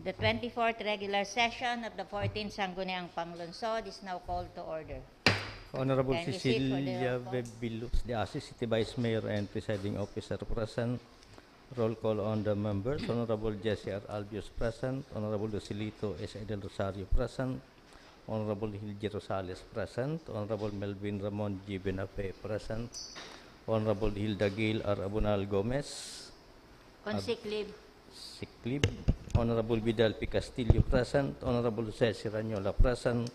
The 24th regular session of the 14th Sangguniang Panglungsod is now called to order. Honorable Can we sit for the Cecilia roll call? Bebilus, the Assistant City Vice Mayor and Presiding Officer present. Roll call on the members. Honorable Jesse R. Albios present. Honorable Lucilito S. Del Rosario present. Honorable Hildy Rosales present. Honorable Melvin Ramon G. Benafe present. Honorable Hilda Gail R. Abunal Gomez, On sick leave. sick leave. Honorable Vidal P. Castillo present. Honorable Jose Siranyola present.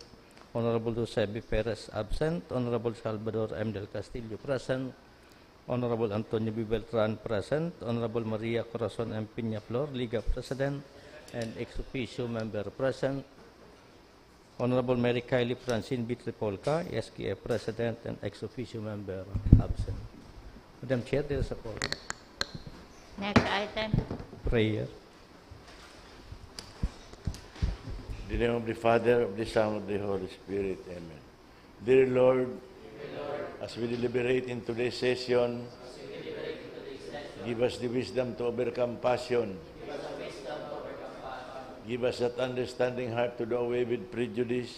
Honorable Josebi Perez absent. Honorable Salvador M. Del Castillo present. Honorable Antonio B. Beltran present. Honorable Maria Corazon M. Piñaflor, Liga President and ex officio member present. Honorable Mary Kylie Francine B. Tripolca, SKA President and ex officio member absent. Madam Chair, there is a quorum. Next item. Prayer. In the name of the Father, of the Son, of the Holy Spirit. Amen. Dear Lord, as we deliberate in today's session, give us the wisdom to overcome passion. Give us that understanding heart to do away with prejudice.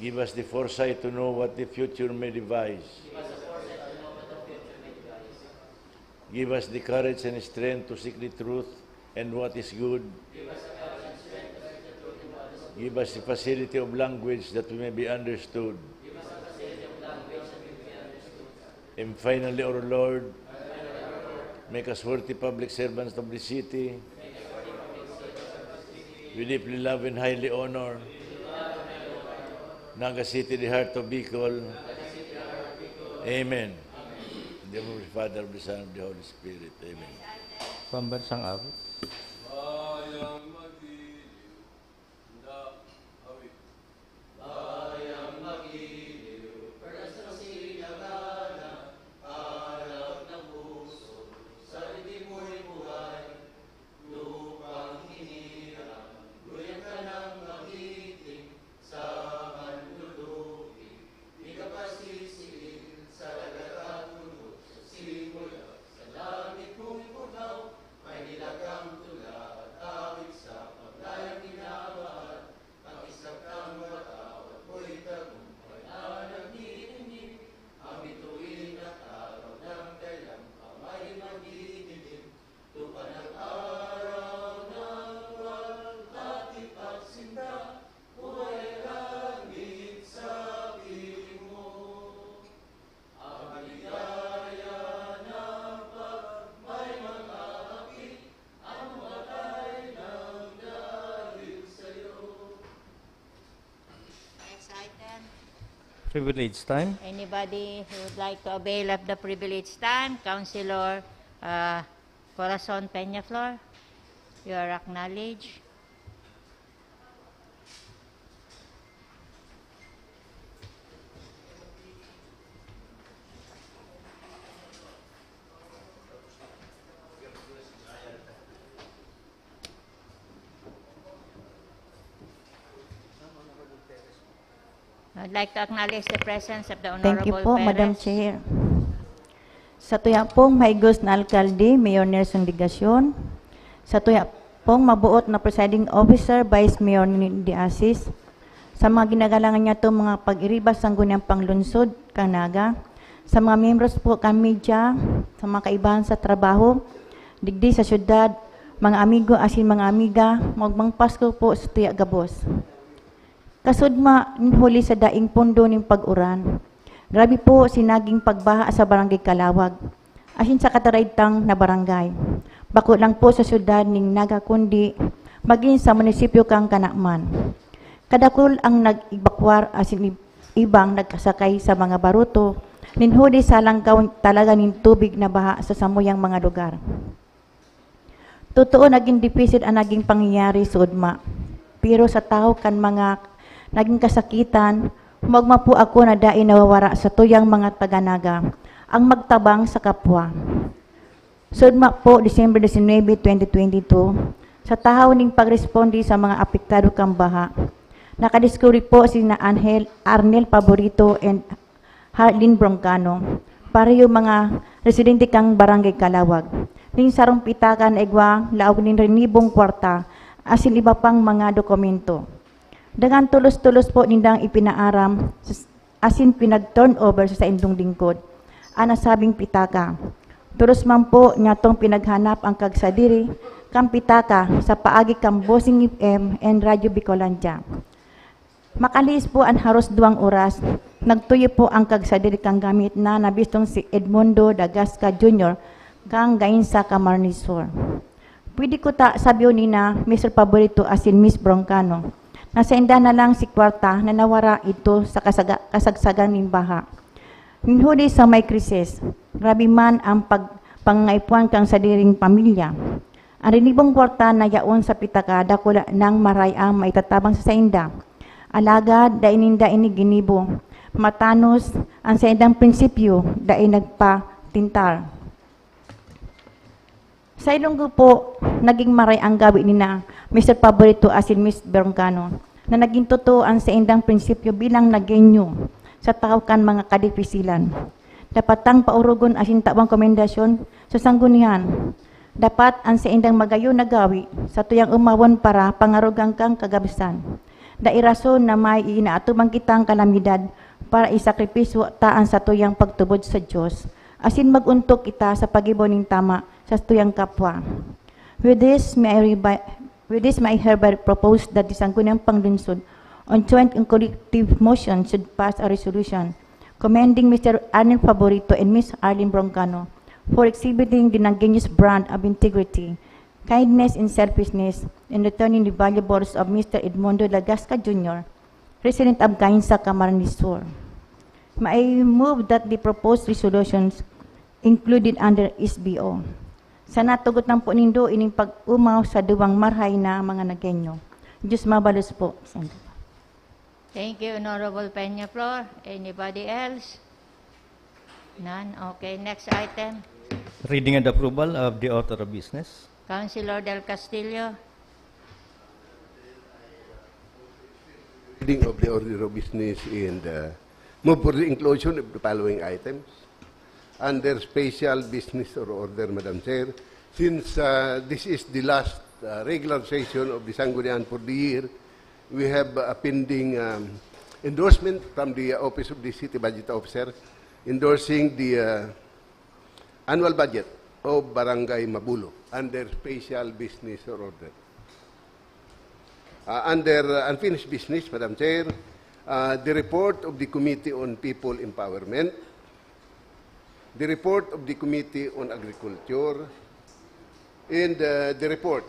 Give us the foresight to know what the future may devise. Give us the courage and strength to seek the truth and what is good. Give us the facility of language that we may be understood. And finally, our Lord, make us worthy public servants of the city. We deeply love and highly honor Naga City, the heart of Bicol. Amen. In the name of the Father, of the Son, of the Holy Spirit. Amen. Pambansang awit. Next item. Privilege time. Anybody who would like to avail of the privilege time? Councilor Corazon Peñaflor, you are acknowledged. I'd like to acknowledge the presence of the Thank you Honorable po, Madam Perez. Chair. Sa tuya pong maigos na alkalde, Mayor Nelson Ligasyon. Sa tuya pong mabuot na presiding officer, Vice Mayor Nindy Asis. Sa mga ginagalangan niya itong mga pag-iribas ng Sangguniang Panglunsod, Kanaga. Sa mga members po kami media, sa mga kaibahan sa trabaho, digdi sa syudad, mga amigo asin mga amiga, magmang Pasko po sa tuya gabos. Kasudma huli sa daing pundo ng pag-uran. Grabe po sinaging pagbaha sa barangay Kalawag. Asin sa kataraitang na barangay. Bako lang po sa syudad ning Naga kundi maging sa munisipyo kang Kanakman. Kadakol ang nag-ibakwar asin ibang nagkasakay sa mga baruto. Ninhuli sa langkaw talaga ning tubig na baha sa samuyang mga lugar. Totoo naging deficit ang naging pangyayari sa udma. Pero sa tao kan mga naging kasakitan, humagma po ako na dai nawawara sa tuyang mga taganaga, ang magtabang sa kapwa. Sudma po, December 19, 2022, sa tahaw ning pagresponde sa mga apektado kang baha, nakadiscovery po si na Arnel Paborito and Harlene Broncano, para yung mga residente kang barangay Kalawag. ning sarong pitakan egwa laog nin renibong kwarta asin iba pang mga dokumento. Dengan tulos-tulos po nindang ipinaaram asin pinag-turn over sa indong lingkod. Ana sabing pitaka. Tulos man po nga tong pinaghanap ang kagsadiri kang pitaka sa paagi kang Bossing FM and Radyo Bicolandia. Makalis po ang haros 2 oras, nagtuyo po ang kagsadiri kang gamit na nabistong si Edmundo Dagasca Jr. kang gain sa Camarnesor. Pwede ko ta sabiyo ni na Mr. Paborito asin Miss Broncano. Nasa inda na lang si kwarta na nawara ito sa kasagsagan ng baha. Hinhuli sa may krisis, grabe man ang pangaipuan kang sa diring pamilya. Ang renibong kwarta na yaon sa pitaka dakula ng marayang maitatabang sa sainda. Alagad da ininda ini ginibo. Matanos ang saindang prinsipyo da nagpatintar. Sa ilonggo po, naging maray ang gawi ni na Mr. Paborito asin Miss Broncano na naging totoo ang sa indang prinsipyo bilang nagenyo sa tawkan mga kadipisilan. Dapat ang paurugon asin tabang komendasyon sa sanggunian. Dapat ang sa indang magayon na gawi sa tuyang umawon para pangarugang kang kagabisan. Dairason na may inaatubang kitang kalamidad para isakripisyo taan sa tuyang pagtubod sa Diyos. Asin maguntok kita sa pagiboning tama sa tuyang kapwa. With this, may I hereby propose that the Sangguniang Panglunsod on joint and collective motion should pass a resolution commending Mr. Arnel Favorito and Ms. Arlene Broncano for exhibiting the Nangenius brand of integrity, kindness, and selflessness in returning the valuables of Mr. Edmundo Dagasca Jr., resident of Gainsa, Camarnesor. May I move that the proposed resolutions included under SBO. Sa natugot ng po nindo ining pag-umaw sa duwang marhay na mga Nagenyo. Diyos mabalos po. Thank you, Honorable Peñaflor. Anybody else? None? Okay, next item. Reading and approval of the order of business. Councilor Del Castillo. Reading of the order of business and move for the inclusion of the following items. Under special business or order, Madam Chair, since this is the last regular session of the Sanggunian for the year, we have a pending endorsement from the Office of the City Budget Officer endorsing the annual budget of Barangay Mabulo under special business or order. Under unfinished business, Madam Chair, the report of the Committee on People Empowerment, the report of the Committee on Agriculture, and the report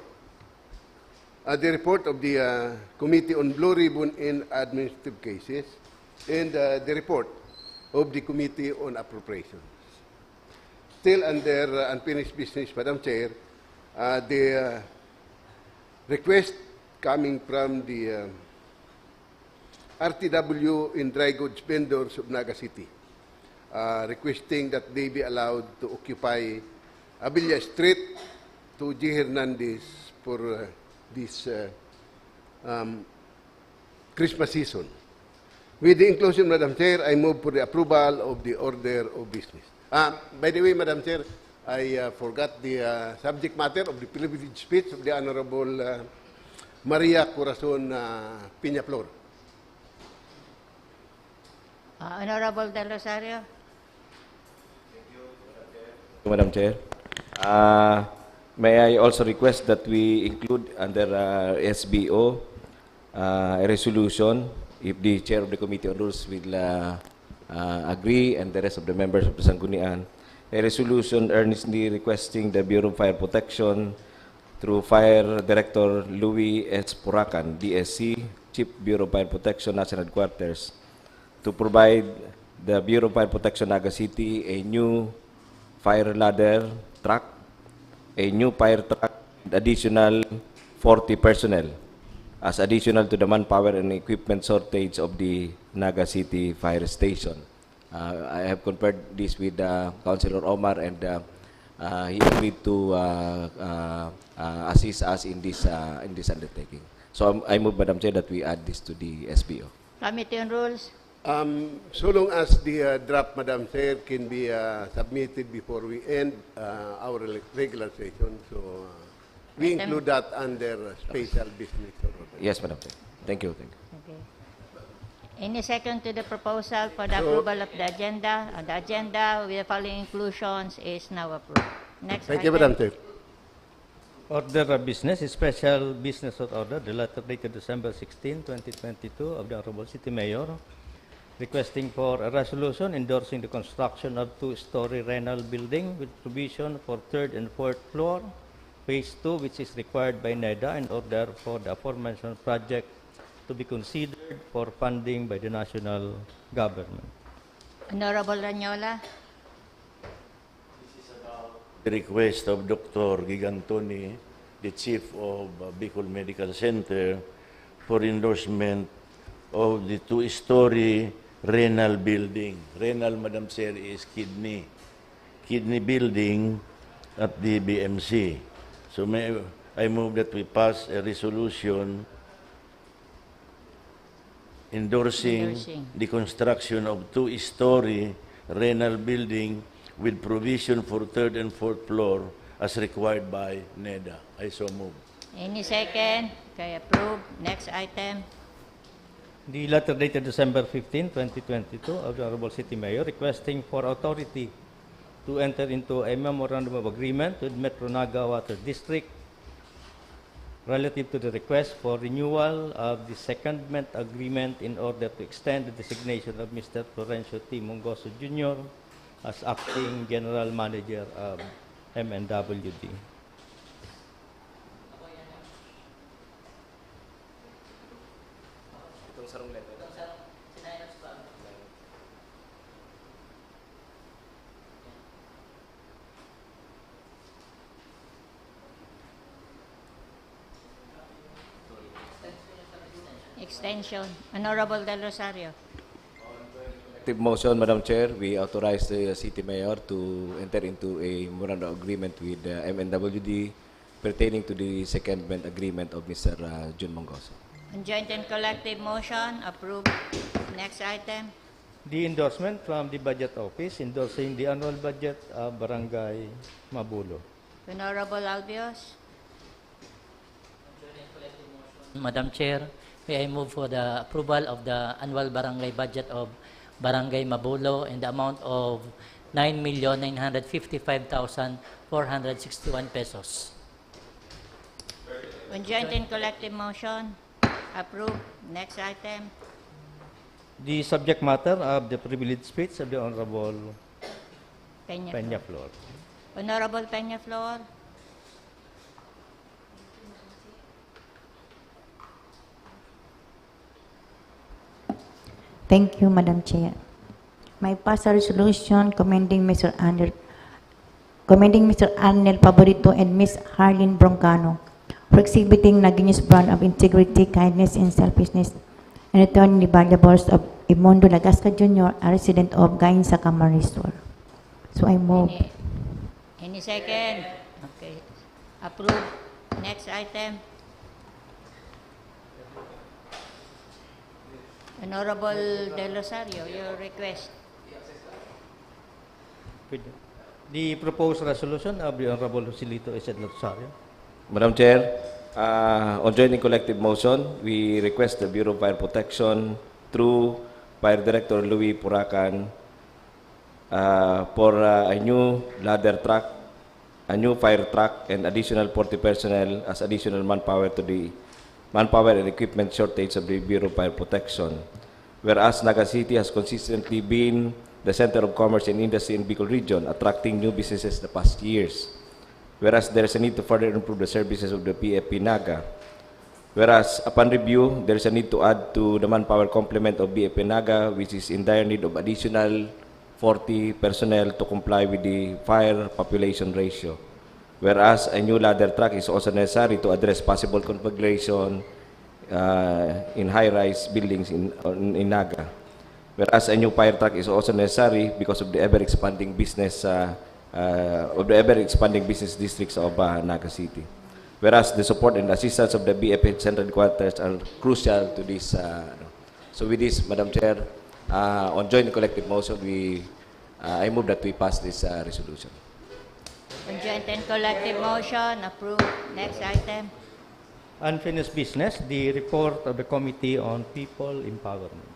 of the Committee on Blue Ribbon in Administrative Cases, and the report of the Committee on Appropriations. Still under unfinished business, Madam Chair, the request coming from the RTW in dry goods vendors of Naga City, requesting that they be allowed to occupy Abilia Street to G. Hernandez for this Christmas season. With the inclusion, Madam Chair, I move for the approval of the order of business. By the way, Madam Chair, I forgot the subject matter of the privilege speech of the Honorable Maria Corazon Peñaflor. Honorable Del Rosario. Madam Chair. May I also request that we include under SBO a resolution, if the Chair of the Committee on Rules will agree and the rest of the members of the Sanggunian, a resolution earnestly requesting the Bureau of Fire Protection through Fire Director Louis S. Puracan, DSC, Chief Bureau of Fire Protection, National Headquarters, to provide the Bureau of Fire Protection Naga City a new fire ladder truck, a new fire truck, additional 40 personnel as additional to the manpower and equipment shortage of the Naga City Fire Station. I have compared this with Councilor Omar, and he agreed to assist us in this undertaking. So I move, Madam Chair, that we add this to the SBO. Committee on Rules. So long as the draft, Madam Chair, can be submitted before we end our regular session, so we Item- include that under special business. Yes, Madam Chair. Thank you. Thank you. Okay. Any second to the proposal for the approval of the agenda? The agenda with the following inclusions is now approved. Next Thank you, item. Madam Chair. Order of business, special business of order, the letter dated December 16, 2022 of the Honorable City Mayor, requesting for a resolution endorsing the construction of two-story rental building with provision for third and fourth floor, phase 2, which is required by NEDA in order for the aforementioned project to be considered for funding by the national government. Honorable Ranyola. The request of Dr. Gigantoni, the Chief of Bicol Medical Center, for endorsement of the two-story renal building. Renal, Madam Chair, is kidney building at the BMC. So I move that we pass a resolution endorsing the construction of two-story renal building with provision for third and fourth floor as required by NEDA. I so move. Any second? Okay, approved. Next item. The letter dated December 15, 2022 of the Honorable City Mayor requesting for authority to enter into a memorandum of agreement with Metro Naga Water District relative to the request for renewal of the secondment agreement in order to extend the designation of Mr. Florencio T. Mongoso Jr. as acting General Manager of MNWD. Extension. Honorable Del Rosario. Active motion, Madam Chair, we authorize the City Mayor to enter into a memorandum of agreement with MNWD pertaining to the secondment agreement of Mr. Jun Mongoso. On joint and collective motion, approved. Next item. The endorsement from the Budget Office endorsing the annual budget of Barangay Mabulo. Honorable Albios. Madam Chair, may I move for the approval of the annual barangay budget of Barangay Mabulo in the amount of 9,955,461 pesos. On joint and collective motion, approved. Next item. The subject matter of the privileged speech of the Honorable Peña. Peñaflor. Honorable Peñaflor. Thank you, Madam Chair. My pass a resolution commending Mr. Arnel Favorito and Ms. Harlene Broncano for exhibiting Nagini's brand of integrity, kindness, and selfishness and returning the valuables of Imondo Lagasca Jr., a resident of Gainsa Camarisur. So I move. Any second? Okay. Approved. Next item. Honorable Del Rosario, your request. The proposed resolution of the Honorable Joselito S. Rosario. Madam Chair, on joint and collective motion, we request the Bureau of Fire Protection through Fire Director Louis Puracan for a new ladder truck, a new fire truck, and additional 40 personnel as additional manpower to the manpower and equipment shortage of the Bureau of Fire Protection. Whereas Naga City has consistently been the center of commerce and industry in Bicol region, attracting new businesses the past years. Whereas there is a need to further improve the services of the PFP Naga. Whereas upon review, there is a need to add to the manpower complement of BFP Naga, which is in dire need of additional 40 personnel to comply with the fire population ratio. Whereas a new ladder truck is also necessary to address possible configuration in high-rise buildings in Naga. Whereas a new fire truck is also necessary because of the ever-expanding business districts of Naga City. Whereas the support and assistance of the BFH Central Quarters are crucial to this. So with this, Madam Chair, On joint collective motion, I move that we pass this resolution. On joint and collective motion, approved. Next item. Unfinished business, the report of the Committee on People Empowerment.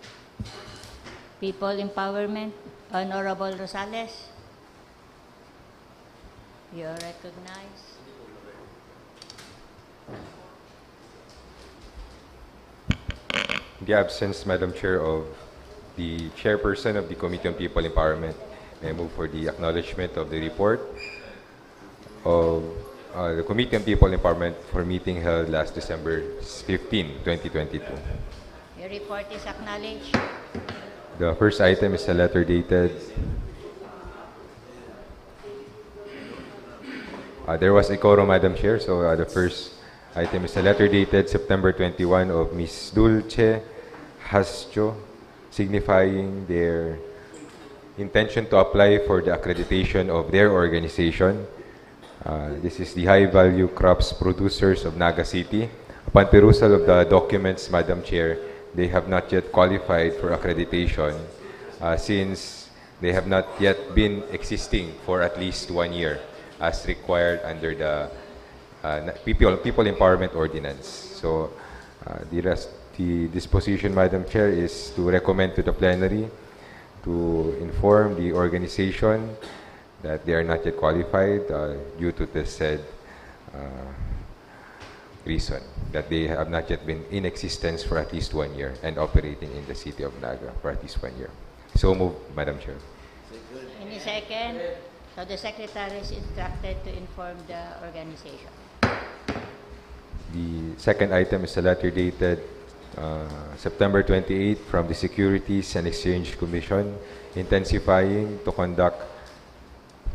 People Empowerment, Honorable Rosales. You are recognized. In the absence, Madam Chair, of the chairperson of the Committee on People Empowerment, may I move for the acknowledgement of the report of the Committee on People Empowerment for meeting held last December 15, 2022. Your report is acknowledged. The first item is a letter dated. There was a quorum, Madam Chair, so the first item is a letter dated September 21 of Ms. Dulce Hascho, signifying their intention to apply for the accreditation of their organization. This is the High Value Crops Producers of Naga City. Upon perusal of the documents, Madam Chair, they have not yet qualified for accreditation since they have not yet been existing for at least 1 year as required under the People Empowerment Ordinance. So the disposition, Madam Chair, is to recommend to the plenary to inform the organization that they are not yet qualified due to the said reason, that they have not yet been in existence for at least 1 year and operating in the city of Naga for at least 1 year. So move, Madam Chair. Any second? So the secretary is instructed to inform the organization. The second item is a letter dated September 28 from the Securities and Exchange Commission, intensifying to conduct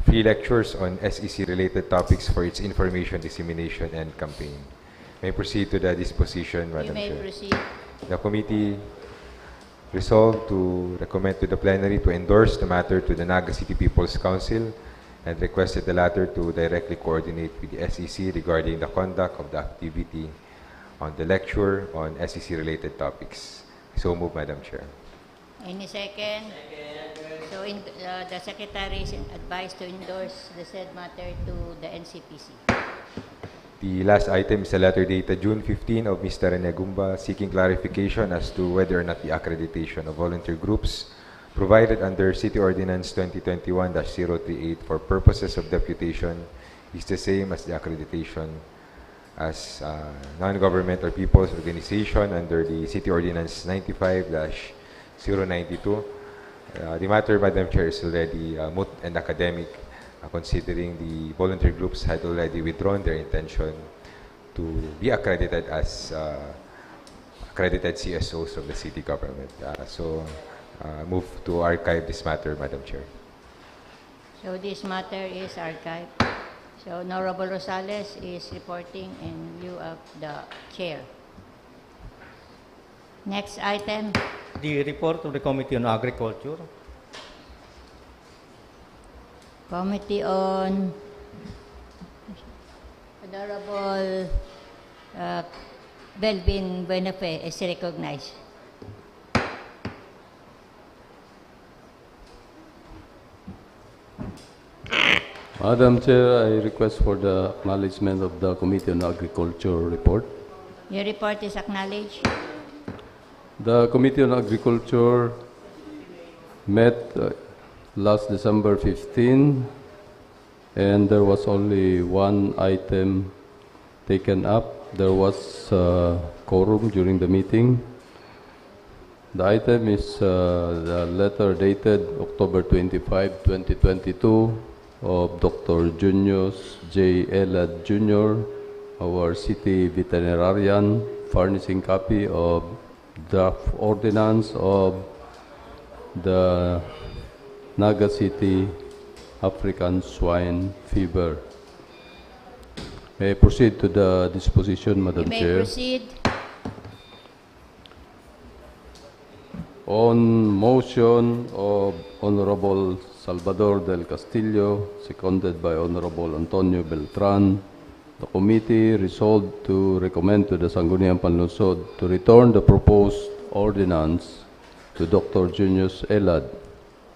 free lectures on SEC-related topics for its information dissemination and campaign. May I proceed to the disposition, Madam Chair? You may proceed. The committee resolved to recommend to the plenary to endorse the matter to the Naga City People's Council and requested the latter to directly coordinate with the SEC regarding the conduct of the activity on the lecture on SEC-related topics. So move, Madam Chair. Any second? So the secretary is advised to endorse the said matter to the NCPC. The last item is a letter dated June 15 of Mr. Rene Gumba seeking clarification as to whether or not the accreditation of volunteer groups provided under City Ordinance 2021-038 for purposes of deputation is the same as the accreditation as non-government or people's organization under the City Ordinance 95-092. The matter, Madam Chair, is already moot and academic, considering the volunteer groups had already withdrawn their intention to be accredited as accredited CSOs of the city government. Move to archive this matter, Madam Chair. So this matter is archived. So Honorable Rosales is reporting in view of the chair. Next item. The report of the Committee on Agriculture. Committee on Honorable Belvin Buenafe is recognized. Madam Chair, I request for the acknowledgement of the Committee on Agriculture report. Your report is acknowledged. The Committee on Agriculture met last December 15, and there was only one item taken up. There was quorum during the meeting. The item is the letter dated October 25, 2022 of Dr. Junius J. Elad Jr., our city veterinarian, furnishing copy of draft ordinance of the Naga City African swine fever. May I proceed to the disposition, Madam You may Chair? proceed. On motion of Honorable Salvador del Castillo, seconded by Honorable Antonio Beltran, the committee resolved to recommend to the Sangguniang Panlungsod to return the proposed ordinance to Dr. Junius Elad,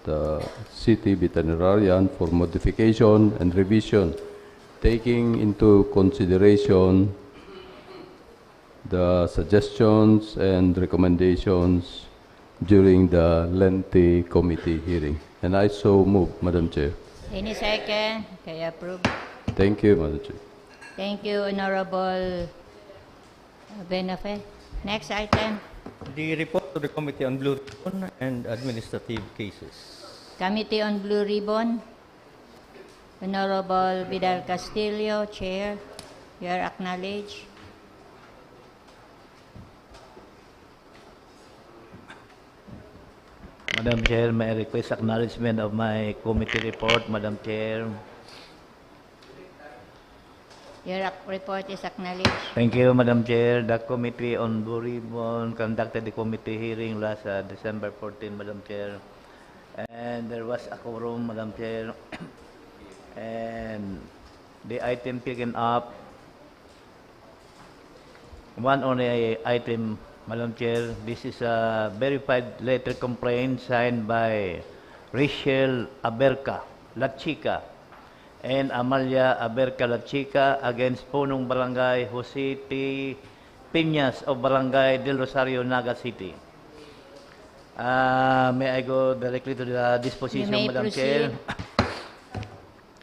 the city veterinarian, for modification and revision, taking into consideration the suggestions and recommendations during the lengthy committee hearing. And I so move, Madam Chair. Any second? Okay, approve. Thank you, Madam Chair. Thank you, Honorable Benafe. Next item, The report to the Committee on Blue Ribbon and Administrative Cases. Committee on Blue Ribbon. Honorable Vidal Castillo, Chair. You are acknowledged. Madam Chair, may I request acknowledgement of my committee report, Madam Chair. Your report is acknowledged. Thank you, Madam Chair. The Committee on Blue Ribbon conducted the committee hearing last December 14, Madam Chair. And there was a quorum, Madam Chair. And the item taken up, one only item, Madam Chair. This is a verified letter complaint signed by Rachel Aberca La Chica and Amalia Aberca La Chica against Punong Barangay Jose T. Piñas of Barangay Del Rosario, Naga City. May I go directly to the disposition, You may Madam proceed. Chair?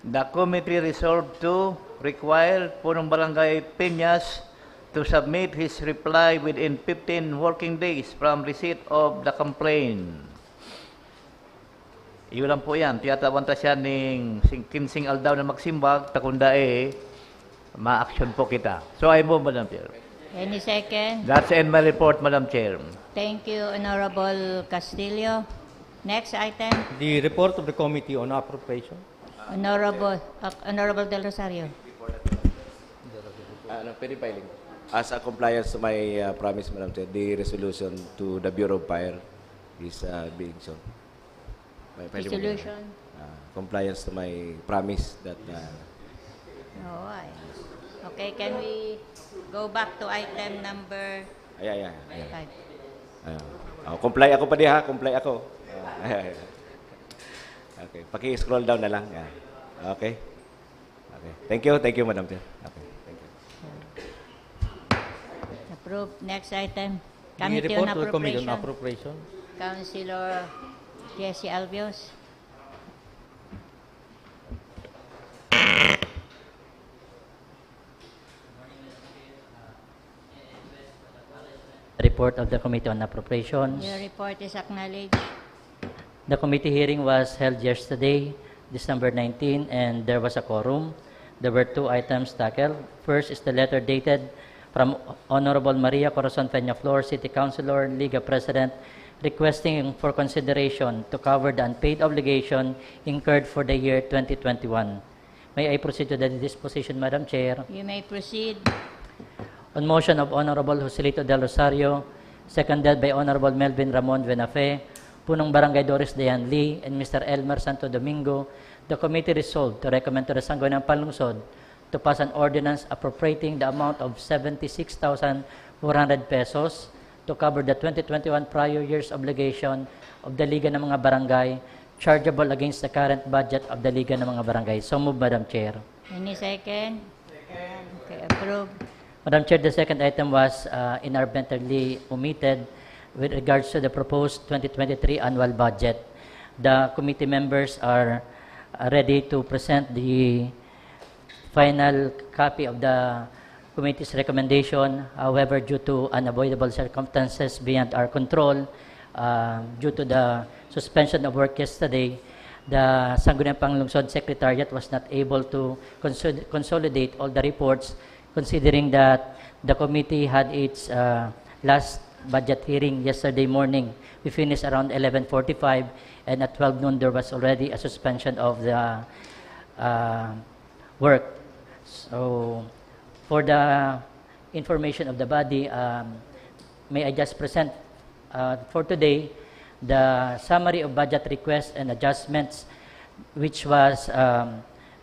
The committee resolved to require Punong Barangay Piñas to submit his reply within 15 working days from receipt of the complaint. Iyon lang po yan. Tiyatawan ta siya ng kinsing aldaw na magsimbag, takunda ma-action po kita. So I move, Madam Chair. Any second? That's in my report, Madam Chair. Thank you, Honorable Castillo. Next item, The report of the Committee on Appropriation. Honorable Del Rosario. Pwede filing. As a compliance to my promise, Madam Chair, the resolution to the Bureau of Fire is being shown. Resolution. Compliance to my promise that Oh, ay. Okay, can we go back to item number ayan. 5? Comply ako pa diha, comply ako. Okay, paki-scroll down na lang. Yeah. Okay. Thank you, Madam Chair. Okay, thank you. Approved. Next item, The Committee report on to the Committee on Appropriation. Appropriation. Councilor Jesse Albios. Report of the Committee on Appropriations. Your report is acknowledged. The committee hearing was held yesterday, December 19, and there was a quorum. There were two items tackled. First is the letter dated from Honorable Maria Corazon Peñaflor, City Councilor, Liga President, requesting for consideration to cover the unpaid obligation incurred for the year 2021. May I proceed to the disposition, Madam Chair? You may proceed. On motion of Honorable Joselito Del Rosario, seconded by Honorable Melvin Ramon Venafe, Punong Barangay Doris Dayan Lee, and Mr. Elmer Santo Domingo, the committee resolved to recommend to the Sangguniang Panlungsod to pass an ordinance appropriating the amount of 76,400 pesos to cover the 2021 prior year's obligation of the Liga ng mga Barangay chargeable against the current budget of the Liga ng mga Barangay. So move, Madam Chair. Any second? Second. Okay, approved. Madam Chair, the second item was inadvertently omitted with regards to the proposed 2023 annual budget. The committee members are ready to present the final copy of the committee's recommendation. However, due to unavoidable circumstances beyond our control, due to the suspension of work yesterday, the Sangguniang Panlungsod Secretariat was not able to consolidate all the reports, considering that the committee had its last budget hearing yesterday morning. We finished around 11:45, and at 12 noon there was already a suspension of the work. So, for the information of the body, may I just present for today the summary of budget requests and adjustments which was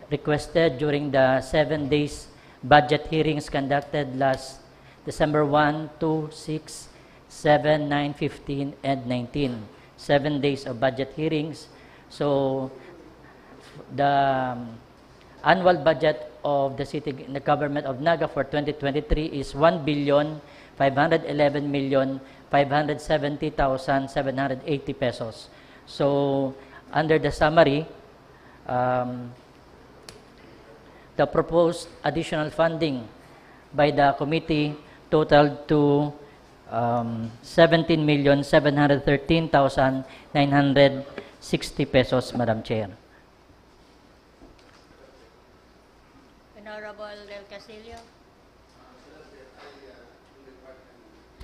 requested during the 7 days budget hearings conducted last December 1, 2, 6, 7, 9, 15, and 19. 7 days of budget hearings. So the annual budget of the the government of Naga for 2023 is 1,511,570,780 pesos. So under the summary, the proposed additional funding by the committee totaled to 17,713,960 pesos, Madam Chair. Honorable Del Castillo.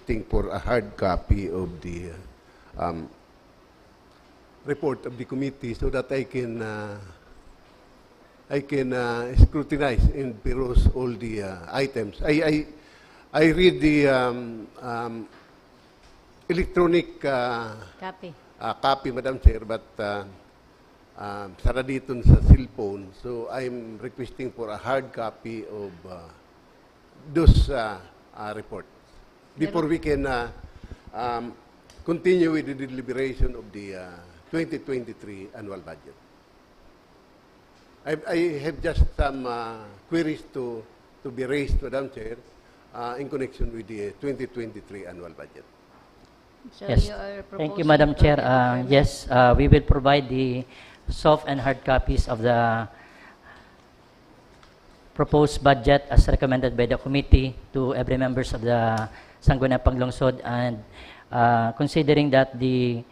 Think for a hard copy of the report of the committee so that I can scrutinize and peruse all the items. I read the electronic Copy. copy, Madam Chair, but sara dito sa cellphone. So I'm requesting for a hard copy of those reports before we can continue with the deliberation of the 2023 annual budget. I have just some queries to be raised, Madam Chair, in connection with the 2023 annual budget. So Yes. you are Thank you, proposing Madam to Chair. defer Yes, we will provide the soft and hard copies of the proposed budget as recommended by the committee to every members of the Sangguniang Panglungsod, and considering that the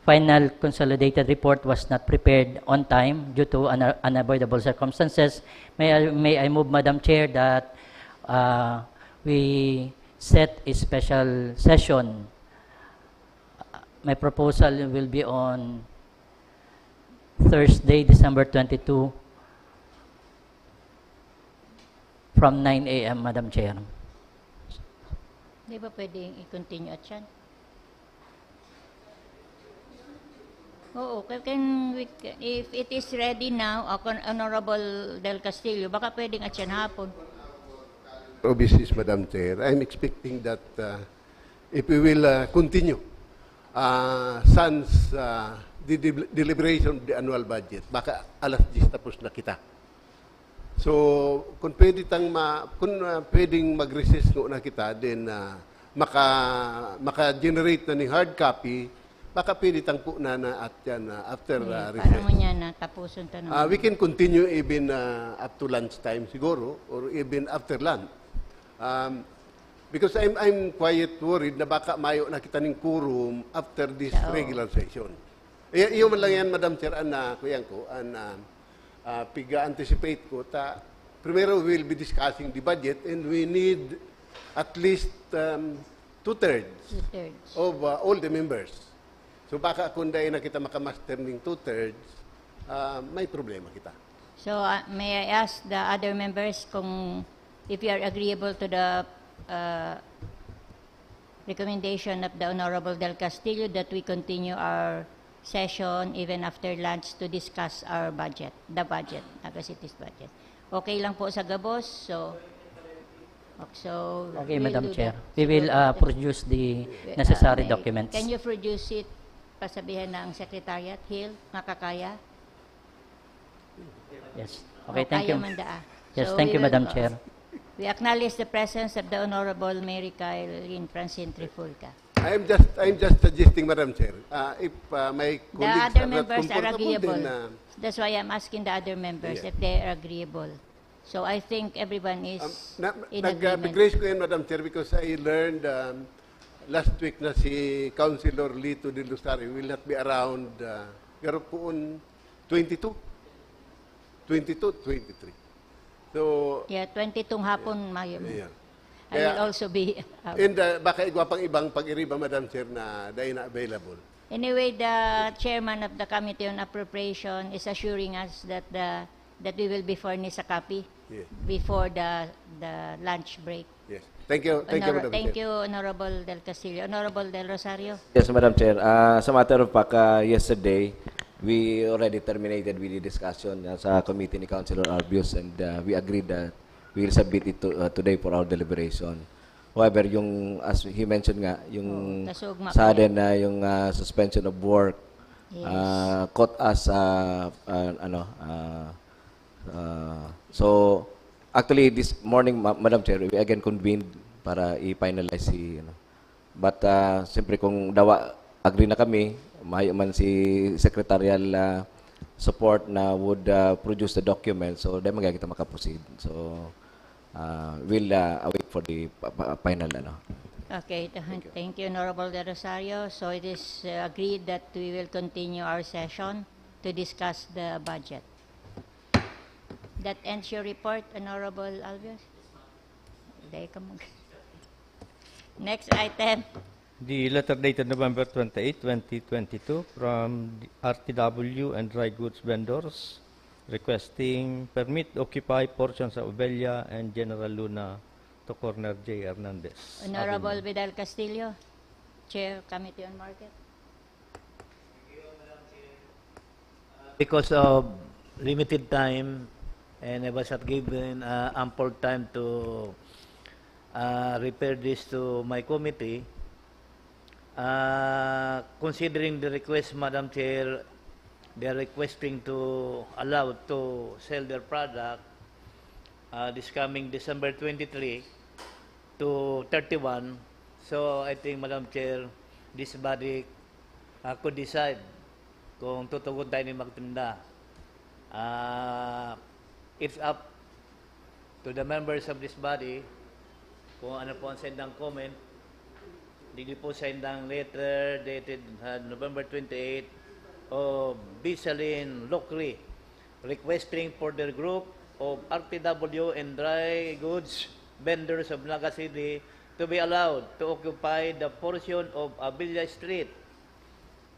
final consolidated report was not prepared on time due to unavoidable circumstances, may I move, Madam Chair, that we set a special session. My proposal will be on Thursday, December 22, from 9 a.m., Madam Chair. Di ba pwedeng i-continue at yan? Oo, if it is ready now, Honorable Del Castillo, baka pwedeng at yan hapon. Obviously, Madam Chair, I'm expecting that if we will continue sans the deliberation of the annual budget, baka alas 10 tapos na kita. So, kung pwedeng mag-recess na kita, then maka-generate na ng hard copy, baka pwede po na at yan after recess. Paano mo niya na tapusin to naman? We can continue even up to lunchtime siguro, or even after lunch. Because I'm quite worried na baka mayo na kita ng quorum after this regular session. Iyo man lang yan, Madam Chair, kuyan ko, piga-anticipate ko, primero we will be discussing the budget and we need at least two-thirds of all the members. So baka kung dahil na kita makamaster ng two-thirds, may problema kita. So, may I ask the other members if you are agreeable to the recommendation of the Honorable Del Castillo that we continue our session even after lunch to discuss our budget, the budget, Naga City's budget. Okay lang po sa gabos, so Okay, we'll Madam do Chair. that. We will produce the necessary documents. Can you produce it, pasabihan ng Secretariat, Hill, makakaya? Yes. Okay, thank you. Yes, So thank we you, Madam will, Chair. We acknowledge the presence of the Honorable Mary Kylene Francine Trifulca. I'm just suggesting, Madam Chair, if my The colleagues other are not members are comfortable, agreeable. then That's why I'm asking the other members Yeah. if they are agreeable. So I think everyone is in agreement. nag-grace ko yan, Madam Chair, because I learned last week na si Councilor Lito de Lusario will not be around, pero po on 22, 23. So, Yeah, 22 hapon, yeah. I will also be out. And baka igwa pang ibang pag-iriba, Madam Chair, na dahil na available. Anyway, the chairman of the Committee on Appropriation is assuring us that we will be furnished a copy Yes. before the lunch break. Yes. Thank you, Madam Thank Chair. you, Honorable Del Castillo. Honorable Del Rosario. Yes, Madam Chair. As a matter of fact, yesterday, we already terminated with the discussion sa committee ni Councilor Arbius, and we agreed that we will submit it today for our deliberation. However, yung as he mentioned nga, yung kasugma pa sudden na yung suspension of work Yes. caught us so actually this morning, Madam Chair, we again convened para i-finalize si but siyempre kung dawa agree na kami, mayo man si secretarial support na would produce the document, so dahil magiging kita makaproceed. So we'll await for the final Okay, thank you, Honorable De Rosario. So it is agreed that we will continue our session to discuss the budget. That ends your report, Honorable Albios? Next item. The letter dated November 28, 2022 from the RTW and dry goods vendors requesting permit occupy portions of Obelia and General Luna to Corner J. Hernandez. Honorable Vidal Castillo, Chair, Committee on Market. Because of limited time and I was not given ample time to repair this to my committee, considering the request, Madam Chair, they are requesting to allow to sell their product this coming December 23 to 31. So I think, Madam Chair, this body could decide kung tutugon tayo ni magtinda. It's up to the members of this body kung ano po ang sendang comment. Hindi po sendang letter dated November 28 of Bisalin Lockery requesting for their group of RTW and dry goods vendors of Naga City to be allowed to occupy the portion of Abilia Street.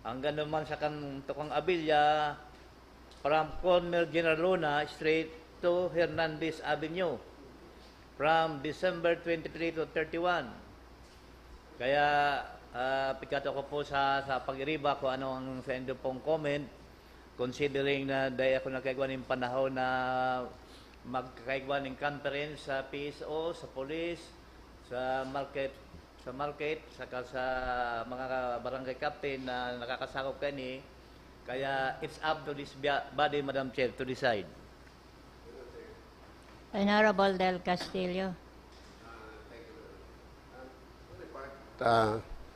Hanggang naman sa tukang Abilia from corner General Luna Street to Hernandez Avenue from December 23 to 31. Kaya pikato ko po sa pag-iriba kung ano ang sa inyo pong comment, considering na dahil ako nagkagawa ng panahon na magkagawa ng conference sa PSO, sa police, sa market, saka sa mga barangay captain na nakakasakop kani. Kaya it's up to this body, Madam Chair, to decide. Honorable Del Castillo.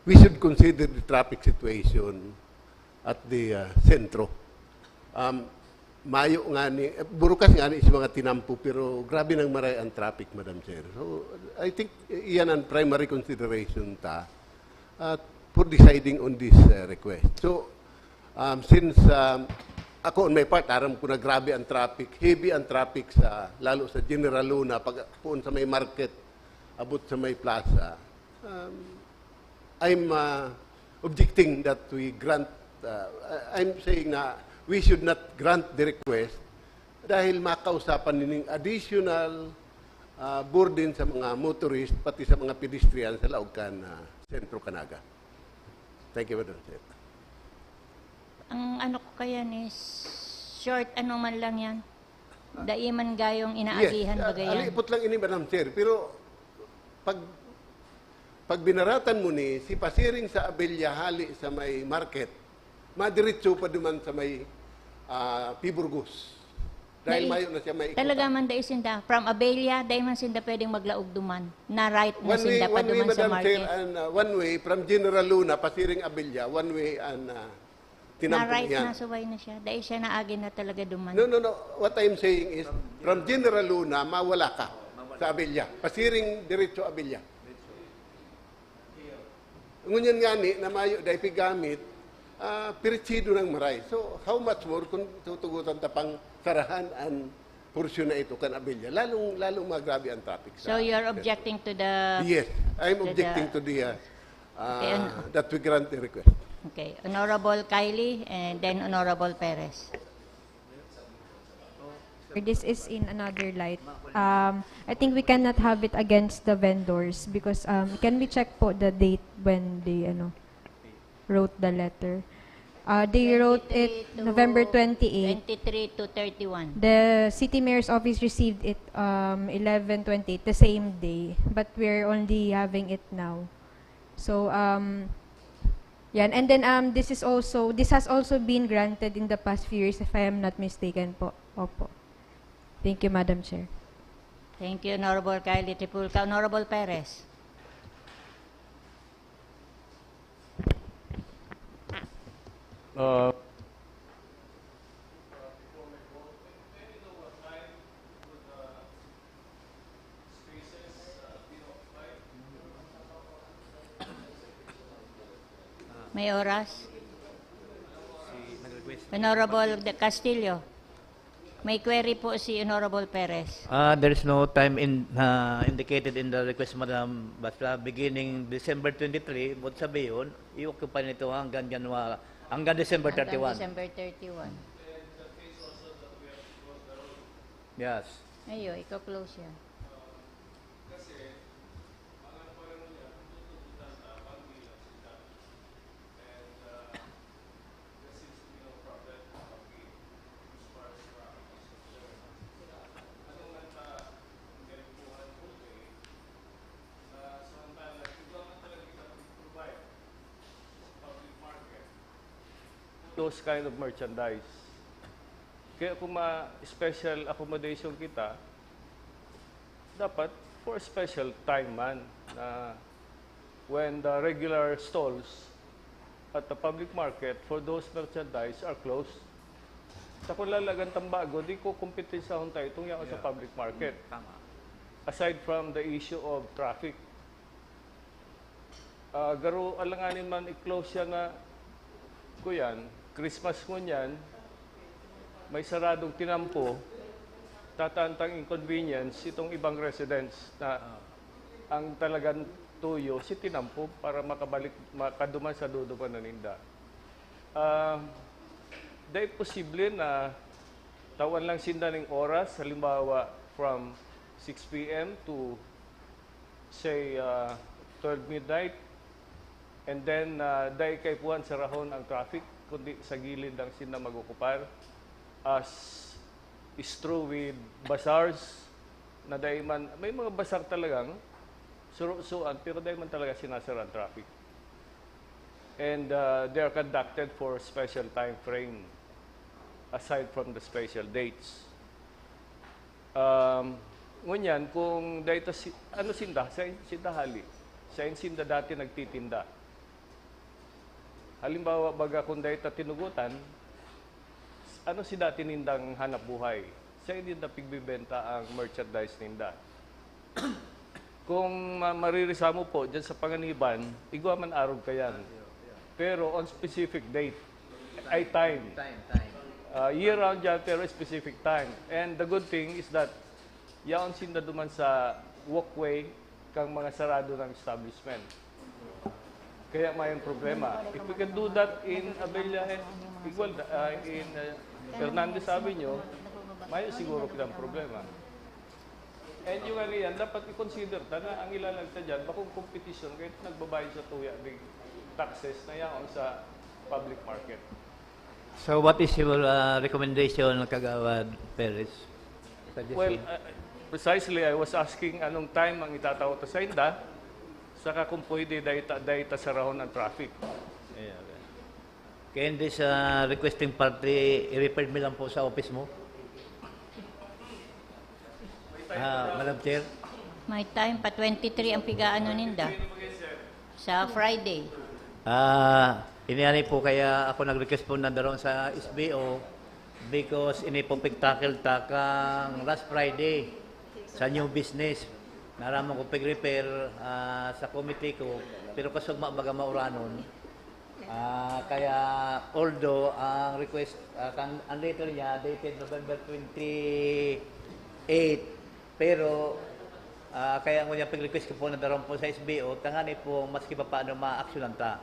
We should consider the traffic situation at the sentro. Mayo nga ni, burukas nga ni sa mga tinampo, pero grabe nang maray ang traffic, Madam Chair. So, I think iyan ang primary consideration for deciding on this request. So, since ako on my part, aram ko na grabe ang traffic, heavy ang traffic lalo sa General Luna, pag puon sa may market, abot sa may plaza, I'm objecting that we grant, I'm saying na we should not grant the request dahil makausapan nining additional burden sa mga motorist, pati sa mga pedestrian sa Laogan, Sentro Canaga. Thank you, Madam Chair. Ang ano ko kaya is short ano man lang yan. Daiman gayong inaagihan Yes, bagayan. alipot lang ini, Madam Chair. Pero pag binaratan mo ni si pasiring sa Abilia hali sa may market, madiretso pa duman sa may Piburgos. Dahil mayo na siya may ikutan. Talaga man dai sinda from Abelia, dai man sinda pwedeng maglaog duman. Na right na sinda pa duman sa Madam Chair, market. and one way from General Luna, pasiring Abilia, one way and Na tinampong right yan. na suway na siya. Dai siya naagi na talaga duman. No. What I'm saying is, from General Luna, mawala ka sa Abilia. Pasiring diretso Abilia. Ngunyan nga ni, na mayo dahil pigamit, piritsido ng maray. So, how much more kung tutugutan tapang sarahan ang porsyon na ito kan Abilia? Lalong magrabe ang traffic. So you are objecting to the Yes, I'm to objecting the- to the Okay, that we grant the request. Okay, Honorable Kylie and then Honorable Perez. This is in another light. I think we cannot have it against the vendors because can we check po the date when they wrote the letter? They wrote it 23 to- November 28. 23 to 31. The city mayor's office received it 11/28, the same day, but we're only having it now. So yan, and then this has also been granted in the past few years, if I am not mistaken po. Opo. Thank you, Madam Chair. Thank you, Honorable Kylie Tripulca. Honorable Perez. May oras? Honorable Castillo. May query po si Honorable Perez. There is no time indicated in the request, Madam. Basta beginning December 23, what sabi yun, i-occupy nito hanggang December 31. Hanggang December 31. Yes. Ayo, iko-close yan. Those kind of merchandise. Kaya kung ma-special accommodation kita, dapat for a special time man na when the regular stalls at the public market for those merchandise are closed. Sa kung lalagan tambago, di ko kumpitisahon tayo itong yaon sa public market. Tama. Aside from the issue of traffic. Garo alanganin man i-close yan na kuyan, Christmas mo niyan, may saradong tinampo, tatantang inconvenience itong ibang residents na ang talagang tuyo si tinampo para makaduman sa duduman na ninda. Dahil posible na tawan lang sinda ng oras, halimbawa from 6 p.m. to say 12 midnight, and then dahil kay puan sa rahon ang traffic, kundi sa gilid ang sinda mag-okupar. As is true with bazaars, na dahil man, may mga bazaar talagang suro-suan, pero dahil man talaga sinasara ang traffic. And they are conducted for special time frame, aside from the special dates. Ngunyan, kung dahil ano sinda? Sinda hali. Sa sinda dati nagtitinda. Halimbawa, baga kung dahil tinugutan, ano si dati nindang hanap buhay? Sa hindi na pigbibenta ang merchandise ninda. Kung maririsa mo po dyan sa Panganiban, igwa man arog kayan. Pero on specific date, ay time. Year-round dyan, pero specific time. And the good thing is that yaon sinda duman sa walkway kang mga sarado ng establishment. Kaya mayroong problema. If we can do that in Abella, in Fernandez Avenue, may siguro kitang problema. And yung ano yan, dapat i-consider na ang ilalagta dyan, bakong competition, kahit nagbabayad sa tuya, big taxes na yan sa public market. So what is your recommendation, Kagawad Perez? Well, precisely, I was asking anong time ang itataw sa inda, saka kung pwede dahita sa rahon ng traffic. Yeah, okay. Kaya hindi sa requesting party, i-refer mo lang po sa office mo? Madam Chair? May time pa 23 ang pigaano ninda. Sa Friday. Iniani po kaya ako nag-request po na daron sa SBO because ini po pigtakel takang last Friday sa new business. Naramang ko pag-repair sa committee ko, pero kasog baga mauranon. Kaya although ang request, ang letter niya dated November 28, pero kaya ang niya pag-request ko po na daron po sa SBO, tangani po maski pa paano ma-action ta.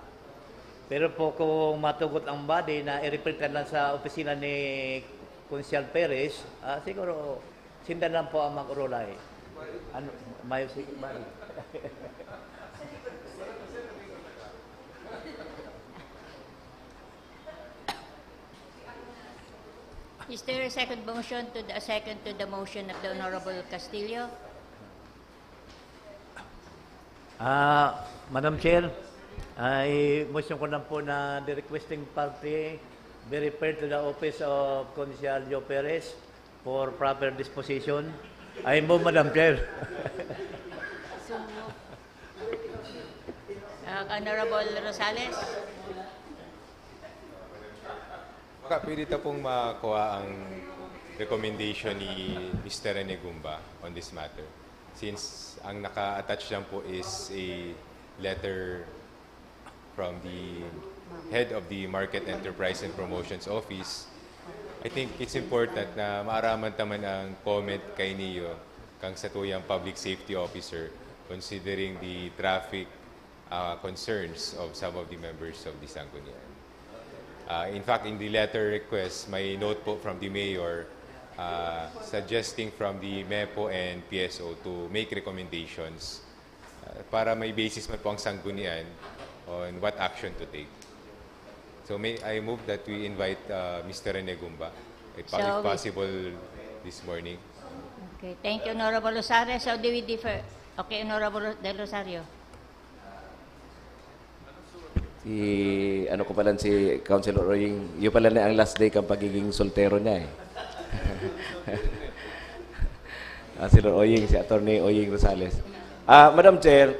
Pero po kung matugot ang body na i-repair ka lang sa opisina ni Consial Perez, siguro sindan lang po ang mag-urolay. Ano, mayo si Mari. Is there a second motion to the motion of the Honorable Castillo? Madam Chair, I motion ko lang po na the requesting party be referred to the office of Consial Joe Perez for proper disposition. I move, Madam Chair. So, Honorable Rosales? Baka pwede ta pong makuha ang recommendation ni Mr. Rene Gumba on this matter. Since ang naka-attach lang po is a letter from the head of the Market Enterprise and Promotions Office, I think it's important na maaraman taman ang comment kay Neo kang satuyang Public Safety Officer considering the traffic concerns of some of the members of the Sanggunian. In fact, in the letter request, may note po from the Mayor suggesting from the MEPO and PSO to make recommendations para may basis man po ang Sanggunian on what action to take. So may I move that we invite Mr. Rene Gumba, if possible, this morning. Okay, thank you, Honorable Rosario. So do we defer? Okay, Honorable Del Rosario. Ano ko pala si Councilor Oying, yun pala na ang last day kang pagiging soltero niya eh. Councilor Oying, si Attorney Oying Rosales. Madam Chair,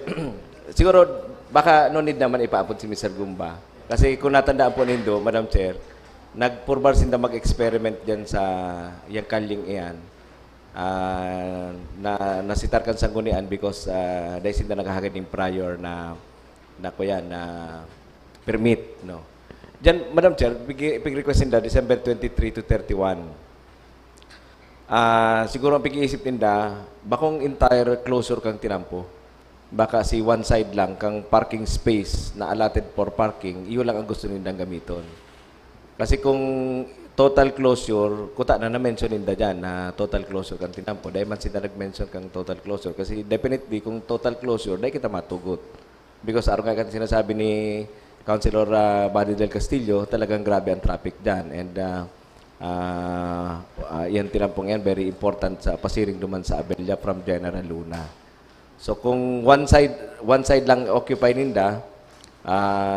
siguro baka no need naman ipaapod si Mr. Gumba. Kasi kung natandaan po nindo, Madam Chair, nagpurbar sinda mag-experiment dyan sa yung kaling iyan. Na nasitar kan Sanggunian because dahil sinda naghahagad ng prior na permit, no. Diyan, Madam Chair, pig-request nila December 23 to 31. Siguro ang pig-iisip nila, bakong entire closure kang tinampo. Baka si one side lang kang parking space na allotted for parking, iyon lang ang gusto nilang gamiton. Kasi kung total closure, kuta na na-mention nila dyan na total closure kang tinampo. Dahil man sila nag-mention kang total closure. Kasi definitely, kung total closure, dahil kita matugot. Because araw nga sinasabi ni Councilor Buddy del Castillo, talagang grabe ang traffic dyan. And yan tinampong yan, very important sa pasiring duman sa Abella from General Luna. So kung one side lang occupy ninda,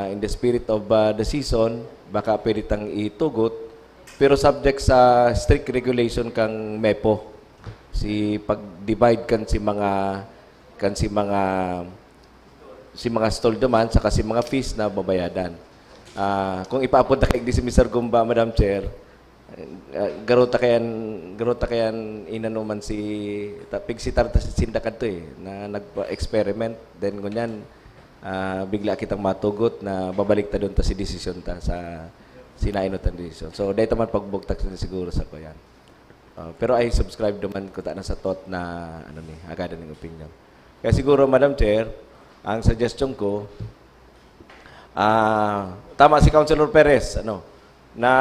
in the spirit of the season, baka pwede tang itugot, pero subject sa strict regulation kang MEPO. Si pag-divide kan si mga stall duman saka si mga fees na babayadan. Kung ipaapunta kay si Mr. Gumba, Madam Chair, garota kayan inanuman si pigsitar ta si sindakat to na nagpa-experiment, then ngunyan bigla kitang matugot na babalik ta doon ta si decision ta sa sinainotan decision. So dahil man pagbugtak na siguro sa ko yan. Pero I subscribe naman ko ta na sa thought na agad ng opinion. Kaya siguro, Madam Chair, ang suggestion ko, tama si Councilor Perez, na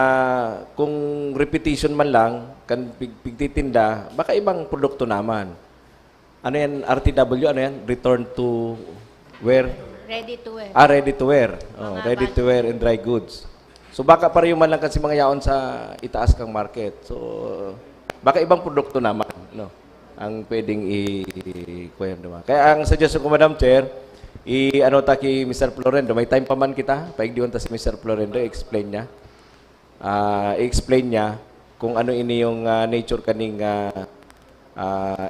kung repetition man lang, kan pigtitinda, baka ibang produkto naman. Ano yan, RTW, ano yan? Return to wear? Ready to wear. Ready to wear. Ready to wear and dry goods. So baka pareho man lang kasi mga yaon sa itaas kang market. So baka ibang produkto naman, no? Ang pwedeng i-kuya naman. Kaya ang suggestion ko, Madam Chair, ta kay Mr. Florendo, may time pa man kita, paigdiwan ta si Mr. Florendo, explain niya kung ano ini yung nature kaning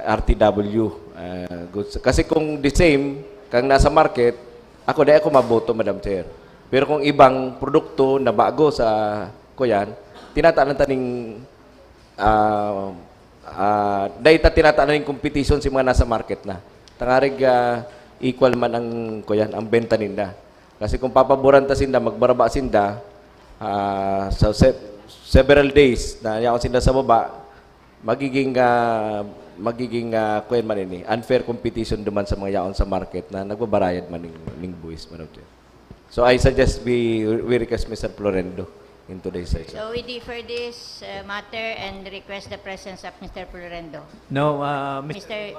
RTW goods. Kasi kung the same kang nasa market, ako maboto, Madam Chair. Pero kung ibang produkto na bago sa kuyan, tinataan taning dahil tinataan ng competition si mga nasa market na. Tangarig equal man ang kuyan, ang benta ninda. Kasi kung papaboran ta sinda, magbaraba sinda, sa several days na yaon sinda sa baba, magiging kuyan man ini, unfair competition duman sa mga yaon sa market na nagbabarayad man ning buwis, Madam Chair. So I suggest we request Mr. Florendo in today's session. So we defer this matter and request the presence of Mr. Florendo. No, Mr.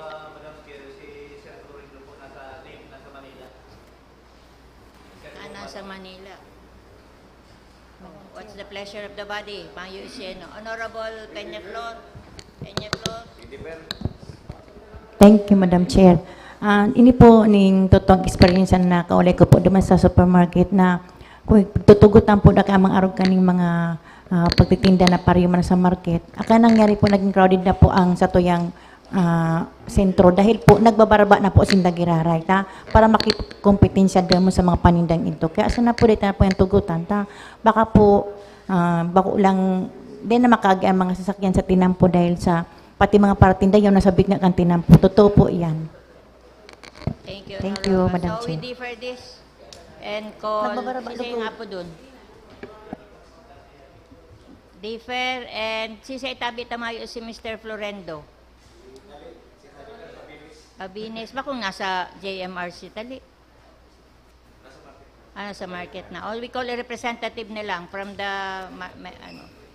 Nasa Manila. What's the pleasure of the body? Pang-UCN. Honorable Peñaflor. Peñaflor. Thank you, Madam Chair. Ini po ning totoong experience na kaulay ko po duman sa supermarket na kung tutugutan po na kamang arog kaning mga pagtitinda na pariyo man sa market. Aka nangyari po naging crowded na po ang satuyang sentro dahil po nagbabaraba na po sindagiraray ta para makikompetensya mo sa mga panindang ito. Kaya asa na po dito na po yung tugutan ta. Baka po bako lang din na makagi ang mga sasakyan sa tinampo dahil sa pati mga paratinda yung nasa bigna kang tinampo. Totoo po yan. Thank you. Thank you, Honorable. Madam So we Chair. defer this and call. Nagbabaraba Sisay na po. nga po dun. Defer and sisay tabi tamayo si Mr. Florendo. Abines. Ba kung nasa JMRC tali? Sa market na. All we call a representative na lang from the,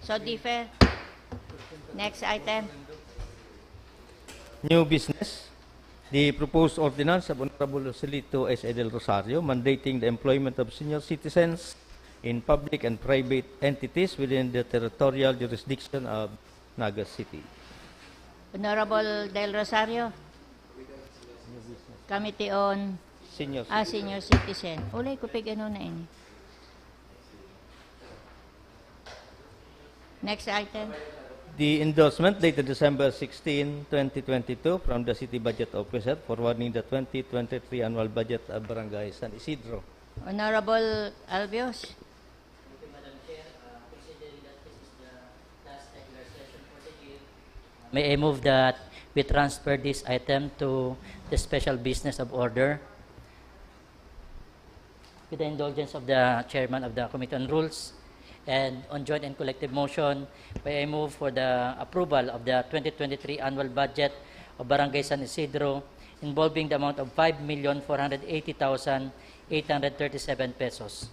So, defer. Next item. New business. The proposed ordinance of Honorable Joselito S. Edel Rosario mandating the employment of senior citizens in public and private entities within the territorial jurisdiction of Naga City. Honorable Del Rosario. Committee on Senior Senior Citizen. Ulay ko pig ano na ini. Next item. The endorsement dated December 16, 2022 from the City Budget Officer forwarding the 2023 annual budget of Barangay San Isidro. Honorable Albios. May I move that we transfer this item to the special business of order with the indulgence of the chairman of the Committee on Rules. And on joint and collective motion, may I move for the approval of the 2023 annual budget of Barangay San Isidro involving the amount of 5,480,837 pesos.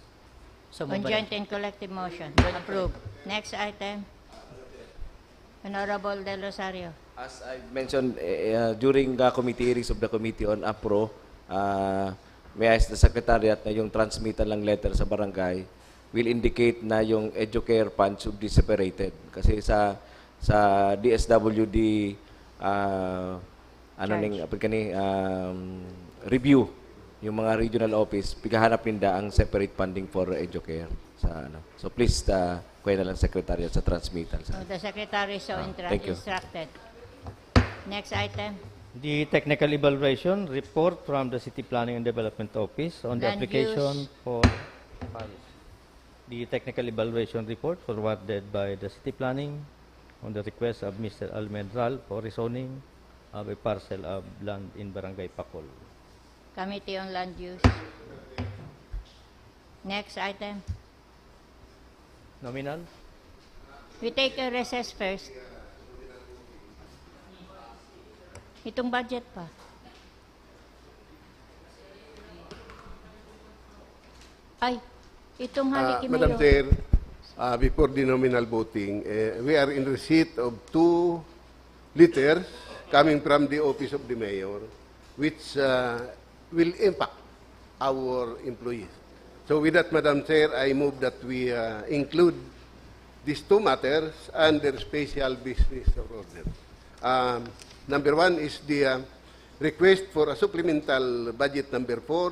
So On moved by joint and collective motion. Approved. Next item. Honorable Del Rosario. As I mentioned during the committee hearings of the Committee on APRO, may I ask the Secretariat na yung transmittal ng letter sa barangay will indicate na yung EduCare fund should be separated. Kasi sa DSWD review yung mga regional office, pighahanap ninda ang separate funding for EduCare. So please, kuya na lang Secretariat sa transmittal. The Secretary is so thank you. instructed. Next item. The technical evaluation report from the City Planning and Development Office on the Land application use. for the technical evaluation report forwarded by the City Planning on the request of Mr. Almendral for rezoning of a parcel of land in Barangay Pacol. Committee on Land Use. Next item. Nominal? We take a recess first. Itong budget pa. Ay, itong haliki Madam Chair, before the nominal voting, we are in receipt of 2 letters coming from the Office of the Mayor, which will impact our employees. So with that, Madam Chair, I move that we include these 2 matters under special business of order. Number 1 is the request for a supplemental budget number 4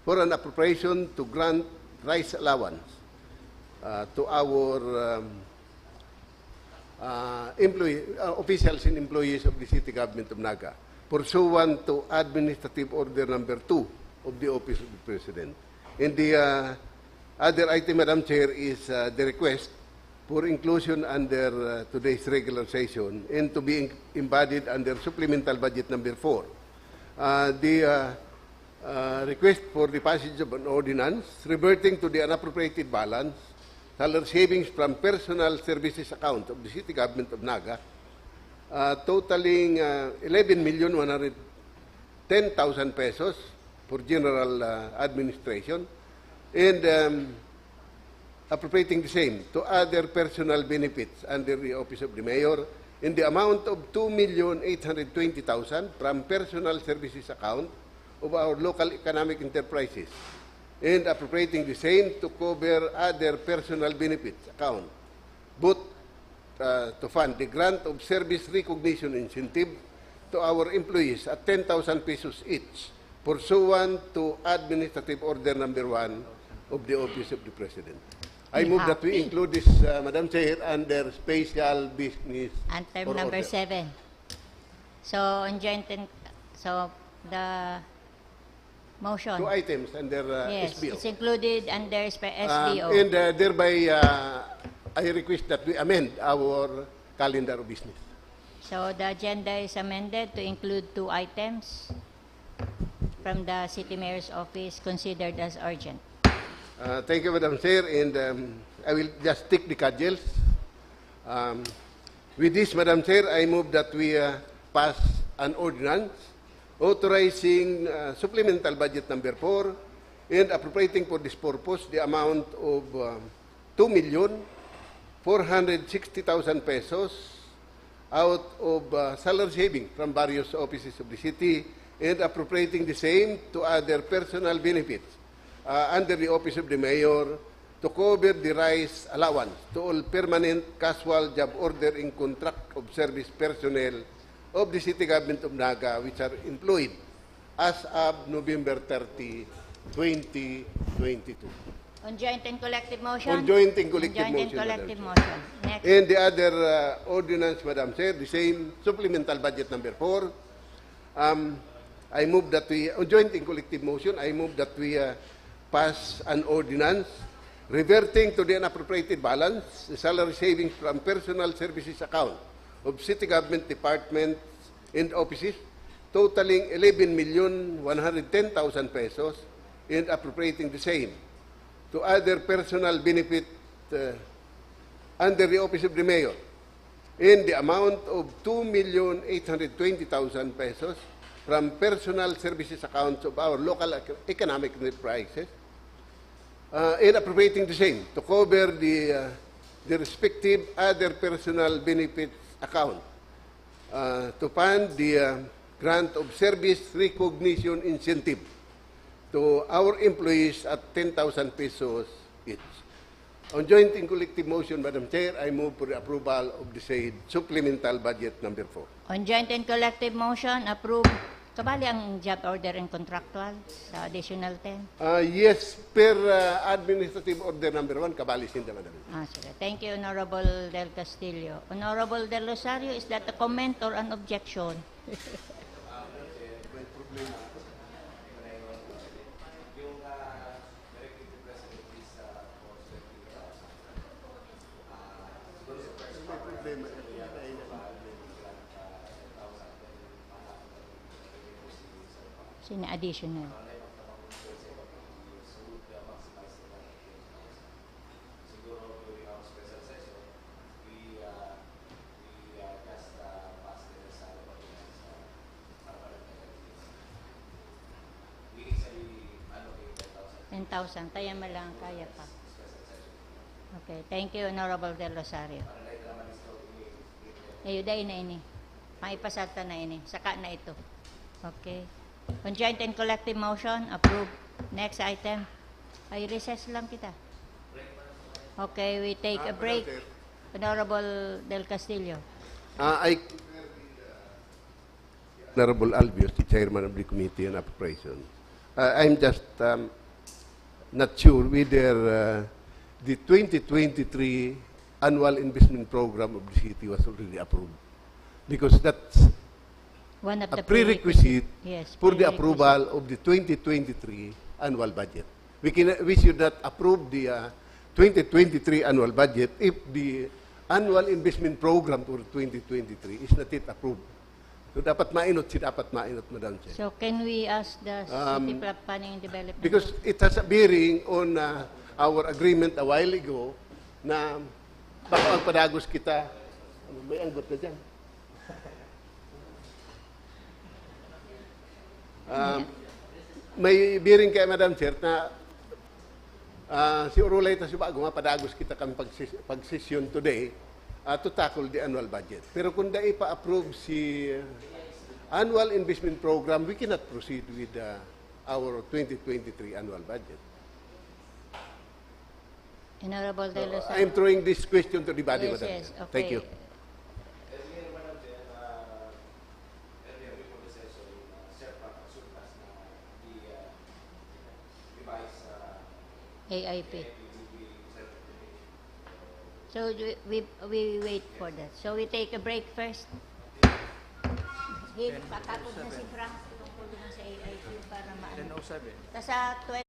for an appropriation to grant rice allowance to our officials and employees of the City Government of Naga, pursuant to Administrative Order number 2 of the Office of the President. And the other item, Madam Chair, is the request for inclusion under today's regular session and to be embodied under supplemental budget number 4. The request for the passage of an ordinance reverting to the unappropriated balance salary savings from personal services account of the City Government of Naga, totaling 11,110,000 pesos for general administration, and appropriating the same to other personal benefits under the Office of the Mayor in the amount of 2,820,000 from personal services account of our local economic enterprises, and appropriating the same to cover other personal benefits account, both to fund the grant of service recognition incentive to our employees at 10,000 pesos each, pursuant to Administrative Order Number 1 of the Office of the President. I move that we include this, Madam Chair, under special business And term for number order. 7. So, on joint and, so, the motion. 2 items under Yes, SBO. it's included under SBO. And thereby, I request that we amend our calendar of business. So, the agenda is amended to include 2 items from the City Mayor's Office considered as urgent. Thank you, Madam Chair, and I will just take the cudgels. With this, Madam Chair, I move that we pass an ordinance authorizing supplemental budget number 4 and appropriating for this purpose the amount of 2,460,000 pesos out of salary saving from various offices of the city and appropriating the same to other personal benefits under the Office of the Mayor to cover the rise allowance to all permanent casual job order in contract of service personnel of the City Government of Naga which are employed as of November 30, 2022. On joint and collective motion? On joint and collective On joint motion, and Madam collective Chair. motion. Next. And the other ordinance, Madam Chair, the same supplemental budget number 4. I move that we, on joint and collective motion, I move that we pass an ordinance reverting to the unappropriated balance, the salary savings from personal services account of city government departments and offices totaling 11,110,000 pesos and appropriating the same to other personal benefit under the Office of the Mayor in the amount of 2,820,000 pesos from personal services accounts of our local economic enterprises and appropriating the same to cover the respective other personal benefits account to fund the grant of service recognition incentive to our employees at 10,000 pesos each. On joint and collective motion, Madam Chair, I move for the approval of the said supplemental budget number 4. On joint and collective motion, approve. Kabali ang job order and contractual sa additional 10. Yes, per administrative order number 1, kabali sinda, Madam. Sige. Thank you, Honorable Del Castillo. Honorable Del Rosario, is that a comment or an objection? Sina additional. $10,000. Tayo mo lang, kaya pa. Okay. Thank you, Honorable Del Rosario. Ayuday na ini. Maipasata na ini. Saka na ito. Okay. On joint and collective motion, approve. Next item. Ay, recess lang kita. Okay, we take a break. Honorable Del Castillo. Honorable Albios, the chairman of the Committee on Appropriation. I'm just not sure whether the 2023 annual investment program of the city was already approved. Because that's One of a the prerequisite Yes, for the prerequisite. approval of the 2023 annual budget. We should not approve the 2023 annual budget if the annual investment program for 2023 is not yet approved. So dapat mainot, Madam Chair. So can we ask the City Planning and Development? Because it has a bearing on our agreement a while ago na baka magpadagos kita. May anggot na dyan. May bearing kay Madam Chair na si Urulay ta si bago mapadagos kita kang pag-session today to tackle the annual budget. Pero kung da ipa-approve si annual investment program, we cannot proceed with our 2023 annual budget. Honorable De La Salle. I'm throwing this question to the body, Yes, Madam yes, Chair. okay. Thank you. AIP. So we wait for that. So we take a break first. Patapos na si Frank tungkol naman sa AIP para maano. 10:07. Tapos sa 12